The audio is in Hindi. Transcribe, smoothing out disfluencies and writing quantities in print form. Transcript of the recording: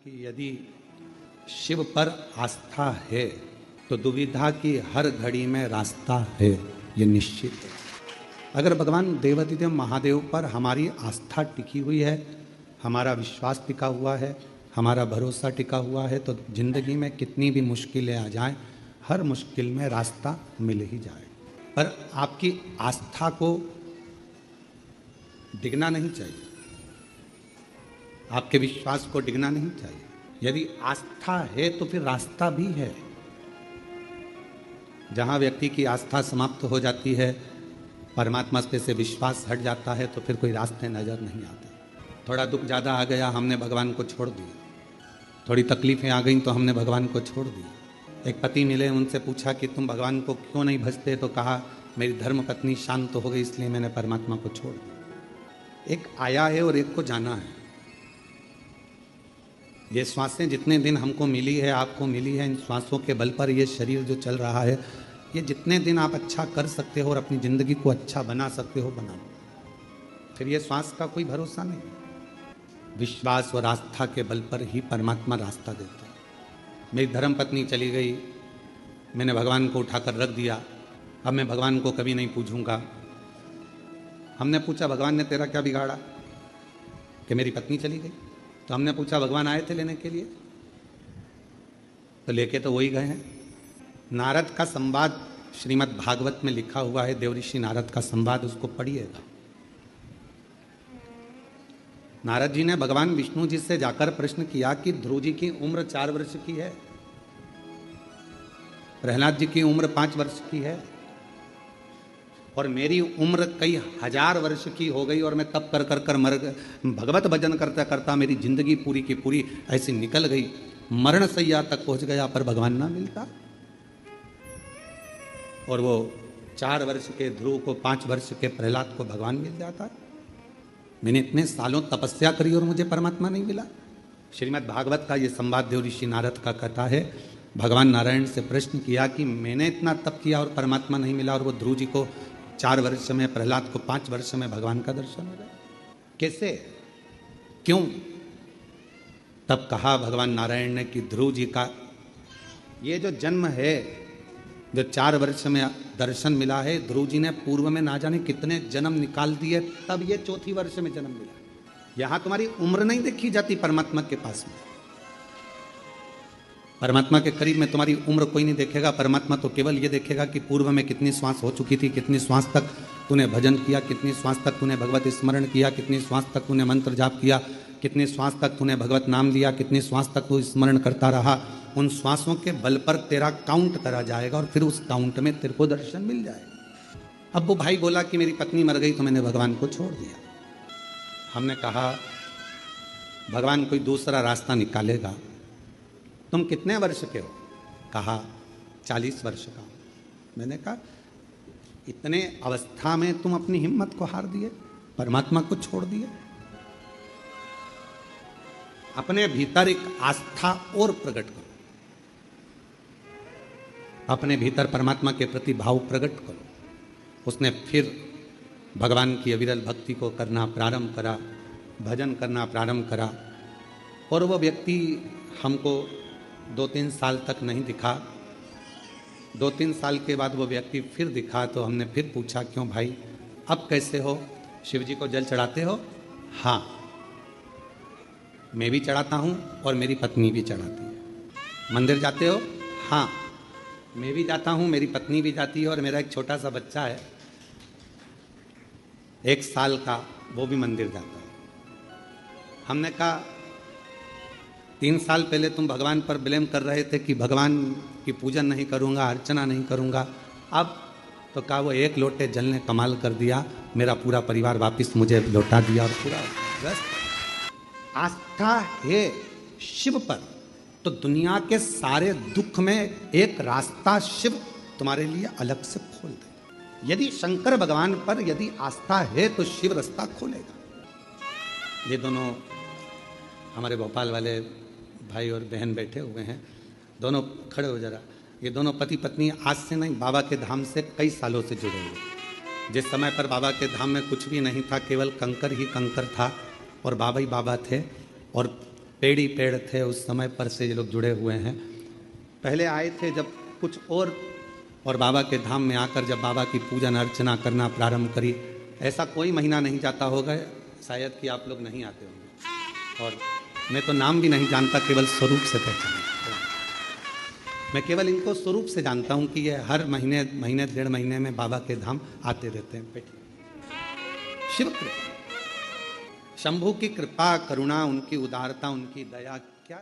कि यदि शिव पर आस्था है तो दुविधा की हर घड़ी में रास्ता है, ये निश्चित है। अगर भगवान देवाधिदेव महादेव पर हमारी आस्था टिकी हुई है, हमारा विश्वास टिका हुआ है, हमारा भरोसा टिका हुआ है, तो जिंदगी में कितनी भी मुश्किलें आ जाएं, हर मुश्किल में रास्ता मिल ही जाए। पर आपकी आस्था को डिगना नहीं चाहिए, आपके विश्वास को डिगना नहीं चाहिए। यदि आस्था है तो फिर रास्ता भी है। जहां व्यक्ति की आस्था समाप्त हो जाती है, परमात्मा पे से विश्वास हट जाता है, तो फिर कोई रास्ते नजर नहीं आते। थोड़ा दुख ज़्यादा आ गया, हमने भगवान को छोड़ दिया। थोड़ी तकलीफें आ गई तो हमने भगवान को छोड़ दिया। एक पति मिले, उनसे पूछा कि तुम भगवान को क्यों नहीं भजते, तो कहा मेरी धर्म पत्नी शांत हो गई इसलिए मैंने परमात्मा को छोड़ दिया। एक आया है और एक को जाना है। ये श्वासें जितने दिन हमको मिली है, आपको मिली है, इन श्वासों के बल पर ये शरीर जो चल रहा है, ये जितने दिन आप अच्छा कर सकते हो और अपनी ज़िंदगी को अच्छा बना सकते हो बनाओ, फिर ये श्वास का कोई भरोसा नहीं। विश्वास और आस्था के बल पर ही परमात्मा रास्ता देता है। मेरी धर्म पत्नी चली गई, मैंने भगवान को उठाकर रख दिया, अब मैं भगवान को कभी नहीं पूछूंगा। हमने पूछा भगवान ने तेरा क्या बिगाड़ा कि मेरी पत्नी चली गई? तो हमने पूछा भगवान आए थे लेने के लिए? तो लेके तो वही गए हैं। नारद का संवाद श्रीमद् भागवत में लिखा हुआ है, देवऋषि नारद का संवाद, उसको पढ़िएगा। नारद जी ने भगवान विष्णु जी से जाकर प्रश्न किया कि ध्रुव जी की उम्र 4 वर्ष की है, प्रहलाद जी की उम्र 5 वर्ष की है, और मेरी उम्र कई हजार वर्ष की हो गई और मैं तप कर कर कर मर भगवत भजन करता करता मेरी जिंदगी पूरी की पूरी ऐसी निकल गई, मरण सैया तक पहुंच गया, पर भगवान ना मिलता। और वो 4 वर्ष के ध्रुव को 5 वर्ष के प्रहलाद को भगवान मिल जाता। मैंने इतने सालों तपस्या करी और मुझे परमात्मा नहीं मिला। श्रीमद् भागवत का ये संवाद देवऋषि नारद का कथा है। भगवान नारायण से प्रश्न किया कि मैंने इतना तप किया और परमात्मा नहीं मिला, और वो ध्रुव जी को 4 वर्ष में, प्रहलाद को 5 वर्ष में भगवान का दर्शन हो गया। कैसे, क्यों? तब कहा भगवान नारायण ने कि ध्रुव जी का ये जो जन्म है, जो 4 वर्ष में दर्शन मिला है, ध्रुव जी ने पूर्व में ना जाने कितने जन्म निकाल दिए, तब ये 4थी वर्ष में जन्म मिला। यहां तुम्हारी उम्र नहीं देखी जाती परमात्मा के पास में। परमात्मा के करीब में तुम्हारी उम्र कोई नहीं देखेगा। परमात्मा तो केवल ये देखेगा कि पूर्व में कितनी श्वास हो चुकी थी, कितनी श्वास तक तूने भजन किया, कितनी श्वास तक तूने भगवत स्मरण किया, कितनी श्वास तक तूने मंत्र जाप किया, कितनी श्वास तक तूने भगवत नाम लिया, कितनी श्वास तक तू स्मरण करता रहा। उन श्वासों के बल पर तेरा काउंट करा जाएगा और फिर उस काउंट में तेरे को दर्शन मिल जाएगा। अब वो भाई बोला कि मेरी पत्नी मर गई तो मैंने भगवान को छोड़ दिया। हमने कहा भगवान कोई दूसरा रास्ता निकालेगा। तुम कितने वर्ष के हो? कहा 40 वर्ष का। मैंने कहा इतने अवस्था में तुम अपनी हिम्मत को हार दिए, परमात्मा को छोड़ दिए। अपने भीतर एक आस्था और प्रकट करो, अपने भीतर परमात्मा के प्रति भाव प्रकट करो। उसने फिर भगवान की अविरल भक्ति को करना प्रारंभ करा, भजन करना प्रारंभ करा, और वो व्यक्ति हमको 2-3 साल तक नहीं दिखा। 2-3 साल के बाद वो व्यक्ति फिर दिखा, तो हमने फिर पूछा क्यों भाई, अब कैसे हो? शिव जी को जल चढ़ाते हो? हाँ, मैं भी चढ़ाता हूँ और मेरी पत्नी भी चढ़ाती है। मंदिर जाते हो? हाँ, मैं भी जाता हूँ, मेरी पत्नी भी जाती है, और मेरा एक छोटा सा बच्चा है 1 साल का, वो भी मंदिर जाता है। हमने कहा 3 साल पहले तुम भगवान पर ब्लेम कर रहे थे कि भगवान की पूजन नहीं करूँगा, अर्चना नहीं करूँगा, अब तो कहा वो 1 लोटे जल ने कमाल कर दिया, मेरा पूरा परिवार वापस मुझे लौटा दिया। और पूरा आस्था है शिव पर, तो दुनिया के सारे दुख में एक रास्ता शिव तुम्हारे लिए अलग से खोल दे। यदि शंकर भगवान पर यदि आस्था है तो शिव रास्ता खोलेगा। ये दोनों हमारे भोपाल वाले भाई और बहन बैठे हुए हैं, दोनों खड़े हो जरा। ये दोनों पति पत्नी आज से नहीं, बाबा के धाम से कई सालों से जुड़े हुए। जिस समय पर बाबा के धाम में कुछ भी नहीं था, केवल कंकर ही कंकर था और बाबा ही बाबा थे, और पेड़ ही पेड़ थे उस समय पर से ये लोग जुड़े हुए हैं। पहले आए थे जब कुछ और बाबा के धाम में आकर जब बाबा की पूजन अर्चना करना प्रारंभ करी, ऐसा कोई महीना नहीं जाता होगा शायद कि आप लोग नहीं आते होंगे। और मैं तो नाम भी नहीं जानता, केवल स्वरूप से पहचानता। मैं केवल इनको स्वरूप से जानता हूँ कि ये हर महीने 1.5 महीने में बाबा के धाम आते रहते हैं। शिव कृपा, शंभू की कृपा, करुणा, उनकी उदारता, उनकी दया क्या